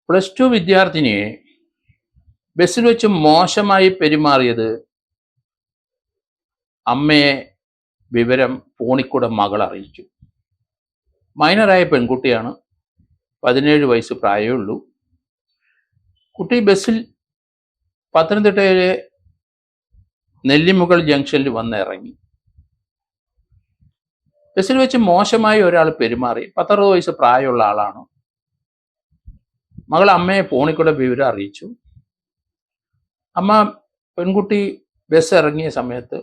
+2 വിദ്യാർത്ഥിനിയെ ബസ്സിൽ വെച്ച് മോശമായി പെരുമാറിയത് അമ്മയെ വിവരം ഫോണിക്കൂടെ മകൾ അറിയിച്ചു. മൈനറായ പെൺകുട്ടിയാണ്. 17 വയസ്സ് പ്രായമേ ഉള്ളൂ. കുട്ടി ബസ്സിൽ പത്തനംതിട്ടയിലെ നെല്ലിമുകൾ ജംഗ്ഷനിൽ വന്നിറങ്ങി. ബസ്സിൽ വെച്ച് മോശമായി ഒരാൾ പെരുമാറി. 10-60 വയസ്സ് പ്രായമുള്ള ആളാണ്. മകൾ അമ്മയെ ഫോണിക്കൂടെ വിവരം അറിയിച്ചു. അമ്മ പെൺകുട്ടി ബസ് ഇറങ്ങിയ സമയത്ത്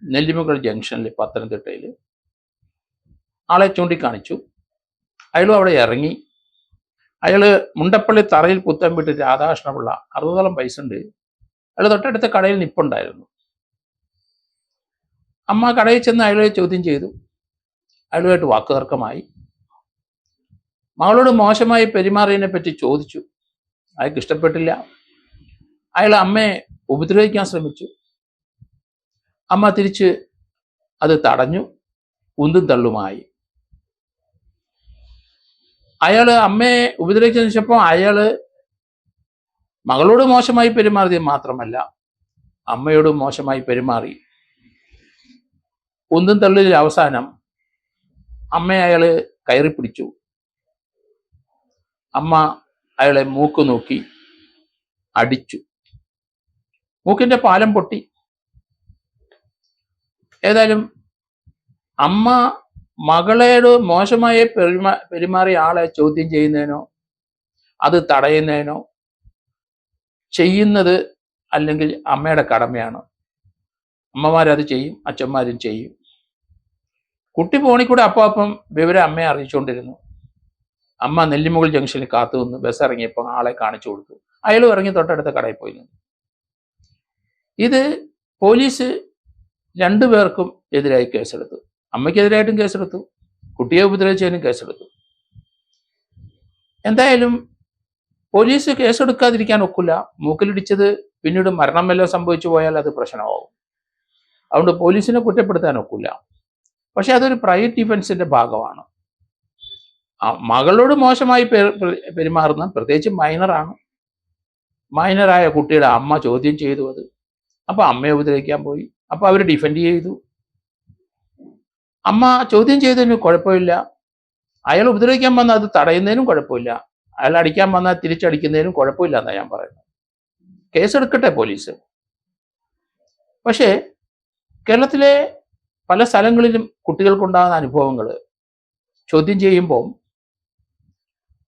നെല്ലിമുകൾ ജംഗ്ഷനിൽ പത്തനംതിട്ടയിൽ ആളെ ചൂണ്ടിക്കാണിച്ചു. അയാളും അവിടെ ഇറങ്ങി. അയാൾ മുണ്ടപ്പള്ളി തറയിൽ പുത്തൻ വീട്ട് രാധാകൃഷ്ണപിള്ള, 60ഓളം വയസ്സുണ്ട്. അയാൾ തൊട്ടടുത്ത കടയിൽ നിപ്പുണ്ടായിരുന്നു. അമ്മ കടയിൽ ചെന്ന് അയാളെ ചോദ്യം ചെയ്തു. അയാളുമായിട്ട് വാക്കുതർക്കമായി. മകളോട് മോശമായി പെരുമാറിയതിനെ പറ്റി ചോദിച്ചു. അയാൾക്ക് ഇഷ്ടപ്പെട്ടില്ല. അയാൾ അമ്മയെ ഉപദ്രവിക്കാൻ ശ്രമിച്ചു. അമ്മ തിരിച്ച് അത് തടഞ്ഞു. ഉന്തും തള്ളുമായി. അയാൾ അമ്മയെ ഉപദ്രവിക്കാൻ ശ്രമിച്ചപ്പോൾ അയാൾ മകളോട് മോശമായി പെരുമാറിയത് മാത്രമല്ല, അമ്മയോട് മോശമായി പെരുമാറി. ഉന്തും തള്ളിൽ അവസാനം അമ്മയെ അയാൾ കയറി പിടിച്ചു. അമ്മ അയാളെ മൂക്ക് നോക്കി അടിച്ചു. മൂക്കിന്റെ പാലം പൊട്ടി. ഏതായാലും അമ്മ മകളോട് മോശമായി പെരുമാറിയ ആളെ ചോദ്യം ചെയ്യുന്നതിനോ അത് തടയുന്നതിനോ ചെയ്യുന്നത് അല്ലെങ്കിൽ അമ്മയുടെ കടമയാണ്. അമ്മമാരത് ചെയ്യും, അച്ഛന്മാരും ചെയ്യും. കുട്ടി ഫോണിക്കൂടെ അപ്പം വിവരം അമ്മയെ അറിയിച്ചുകൊണ്ടിരുന്നു. അമ്മ നെല്ലിമുകൾ ജംഗ്ഷനിൽ കാത്തു നിന്ന് ബസ് ഇറങ്ങിയപ്പോൾ ആളെ കാണിച്ചു കൊടുത്തു. അയാളും ഇറങ്ങി തൊട്ടടുത്ത കടയിൽ പോയി നിന്നു. ഇത് പോലീസ് രണ്ടുപേർക്കും എതിരായി കേസെടുത്തു. അമ്മയ്ക്കെതിരായിട്ടും കേസെടുത്തു, കുട്ടിയെ ഉപദ്രവിച്ചതിനും കേസെടുത്തു. എന്തായാലും പോലീസ് കേസെടുക്കാതിരിക്കാൻ ഒക്കില്ല. മൂക്കിലിടിച്ചത് പിന്നീട് മരണം വല്ലതും സംഭവിച്ചു പോയാൽ അത് പ്രശ്നമാവും. അതുകൊണ്ട് പോലീസിനെ കുറ്റപ്പെടുത്താൻ ഒക്കില്ല. പക്ഷെ അതൊരു പ്രൈവറ്റ് ഡിഫൻസിന്റെ ഭാഗമാണ്. മകളോട് മോശമായി പെരുമാറുന്ന, പ്രത്യേകിച്ച് മൈനറാണ്. മൈനറായ കുട്ടിയുടെ അമ്മ ചോദ്യം ചെയ്തു അത്. അപ്പൊ അമ്മയെ ഉപദ്രവിക്കാൻ പോയി. അപ്പൊ അവർ ഡിഫെൻഡ് ചെയ്തു. അമ്മ ചോദ്യം ചെയ്തതിന് കുഴപ്പമില്ല. അയാൾ ഉപദ്രവിക്കാൻ വന്നാൽ അത് തടയുന്നതിനും കുഴപ്പമില്ല. അയാൾ അടിക്കാൻ വന്നാൽ തിരിച്ചടിക്കുന്നതിനും കുഴപ്പമില്ല എന്നാണ് ഞാൻ പറയുന്നത്. കേസെടുക്കട്ടെ പോലീസ്. പക്ഷേ കേരളത്തിലെ പല സ്ഥലങ്ങളിലും കുട്ടികൾക്കുണ്ടാകുന്ന അനുഭവങ്ങൾ ചോദ്യം ചെയ്യുമ്പോൾ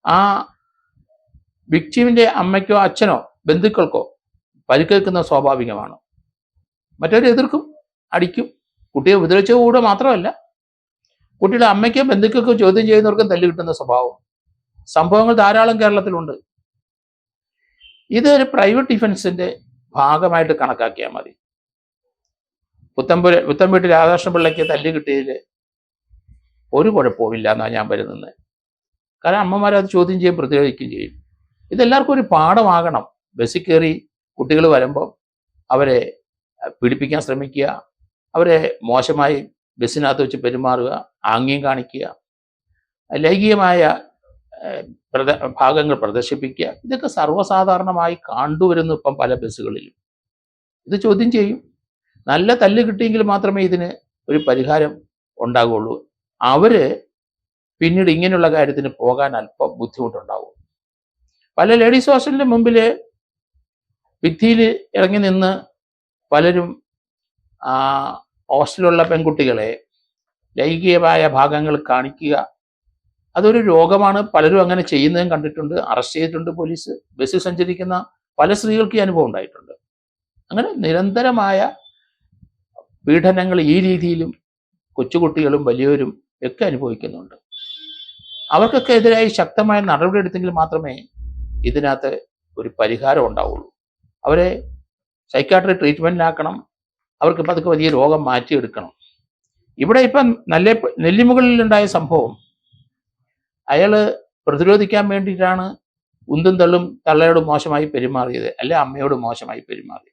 ആ വിക്ടിമിന്റെ അമ്മയ്ക്കോ അച്ഛനോ ബന്ധുക്കൾക്കോ പരിക്കേൽക്കുന്നത് സ്വാഭാവികമാണ്. മറ്റവരെ എതിർക്കും, അടിക്കും. കുട്ടിയെ ഉപദ്രവിച്ച കൂടെ മാത്രമല്ല, കുട്ടിയുടെ അമ്മയ്ക്കോ ബന്ധുക്കൾക്കോ ചോദ്യം ചെയ്യുന്നവർക്കും തല്ല് കിട്ടുന്ന സംഭവങ്ങൾ ധാരാളം കേരളത്തിലുണ്ട്. ഇതൊരു പ്രൈവറ്റ് ഡിഫൻസിന്റെ ഭാഗമായിട്ട് കണക്കാക്കിയാൽ മതി. പുത്തൻവീട്ടിൽ രാധാകൃഷ്ണപിള്ളയ്ക്ക് തല്ല് കിട്ടിയതിൽ ഒരു കുഴപ്പമില്ല എന്നാണ് ഞാൻ വരുന്നത്. കാരണം അമ്മമാരത് ചോദ്യം ചെയ്യും, പ്രതിരോധിക്കുകയും ചെയ്യും. ഇതെല്ലാവർക്കും ഒരു പാഠമാകണം. ബസ്സിൽ കയറി കുട്ടികൾ വരുമ്പോൾ അവരെ പീഡിപ്പിക്കാൻ ശ്രമിക്കുക, അവരെ മോശമായി ബസ്സിനകത്ത് വെച്ച് പെരുമാറുക, ആംഗ്യം കാണിക്കുക, ലൈംഗികമായ ഭാഗങ്ങൾ പ്രദർശിപ്പിക്കുക, ഇതൊക്കെ സർവ്വസാധാരണമായി കണ്ടുവരുന്നു ഇപ്പം പല ബസ്സുകളിലും. ഇത് ചോദ്യം ചെയ്യും. നല്ല തല്ല് കിട്ടിയെങ്കിൽ മാത്രമേ ഇതിന് ഒരു പരിഹാരം ഉണ്ടാകുള്ളൂ. അവര് പിന്നീട് ഇങ്ങനെയുള്ള കാര്യത്തിന് പോകാൻ അല്പം ബുദ്ധിമുട്ടുണ്ടാവും. പല ലേഡീസ് ഹോസ്റ്റലിന്റെ മുമ്പിൽ ഭിത്തിയിൽ ഇറങ്ങി നിന്ന് പലരും ഹോസ്റ്റലിലുള്ള പെൺകുട്ടികളെ ലൈംഗികമായ ഭാഗങ്ങൾ കാണിക്കുക, അതൊരു രോഗമാണ്. പലരും അങ്ങനെ ചെയ്യുന്നതും കണ്ടിട്ടുണ്ട്, അറസ്റ്റ് ചെയ്തിട്ടുണ്ട് പോലീസ്. ബസ്സിൽ സഞ്ചരിക്കുന്ന പല സ്ത്രീകൾക്ക് ഈ അനുഭവം ഉണ്ടായിട്ടുണ്ട്. അങ്ങനെ നിരന്തരമായ പീഡനങ്ങൾ ഈ രീതിയിലും കൊച്ചുകുട്ടികളും വലിയവരും ഒക്കെ അനുഭവിക്കുന്നുണ്ട്. അവർക്കൊക്കെ എതിരായി ശക്തമായ നടപടി എടുത്തെങ്കിൽ മാത്രമേ ഇതിനകത്ത് ഒരു പരിഹാരം ഉണ്ടാവുള്ളൂ. അവരെ സൈക്കാട്രി ട്രീറ്റ്മെന്റിലാക്കണം. അവർക്ക് പതുക്കെ വലിയ രോഗം മാറ്റിയെടുക്കണം. ഇവിടെ ഇപ്പം നെല്ലിമുകളിലുണ്ടായ സംഭവം അയാള് പ്രതിരോധിക്കാൻ വേണ്ടിയിട്ടാണ് ഉന്തും തള്ളും തള്ളയോട് മോശമായി പെരുമാറിയത്, അല്ലെ അമ്മയോട് മോശമായി പെരുമാറിയത്.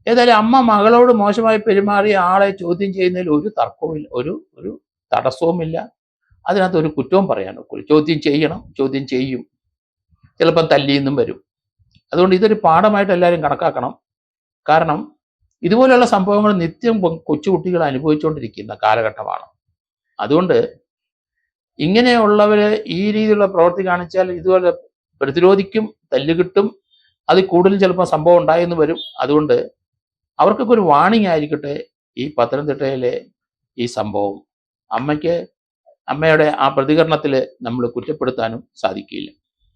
ഏതായാലും അമ്മ മകളോട് മോശമായി പെരുമാറിയ ആളെ ചോദ്യം ചെയ്യുന്നതിൽ ഒരു തർക്കവുമില്ല, ഒരു തടസ്സവുമില്ല. അതിനകത്ത് ഒരു കുറ്റവും പറയാൻ ഒക്കില്ല. ചോദ്യം ചെയ്യണം, ചോദ്യം ചെയ്യും. ചിലപ്പം തല്ലിയെന്നും വരും. അതുകൊണ്ട് ഇതൊരു പാഠമായിട്ട് എല്ലാവരും കണക്കാക്കണം. കാരണം ഇതുപോലെയുള്ള സംഭവങ്ങൾ നിത്യം കൊച്ചുകുട്ടികൾ അനുഭവിച്ചുകൊണ്ടിരിക്കുന്ന കാലഘട്ടമാണ്. അതുകൊണ്ട് ഇങ്ങനെയുള്ളവര് ഈ രീതിയിലുള്ള പ്രവൃത്തി കാണിച്ചാൽ ഇതുപോലെ പ്രതിരോധിക്കും, തല്ലുകിട്ടും, അതിൽ കൂടുതൽ ചിലപ്പോൾ സംഭവം ഉണ്ടായെന്ന് വരും. അതുകൊണ്ട് അവർക്കൊക്കെ ഒരു വാണിംഗ് ആയിരിക്കട്ടെ ഈ പത്തനംതിട്ടയിലെ ഈ സംഭവം. അമ്മയുടെ ആ പ്രതികരണത്തിൽ നമ്മൾ കുറ്റപ്പെടുത്താനും സാധിക്കില്ല.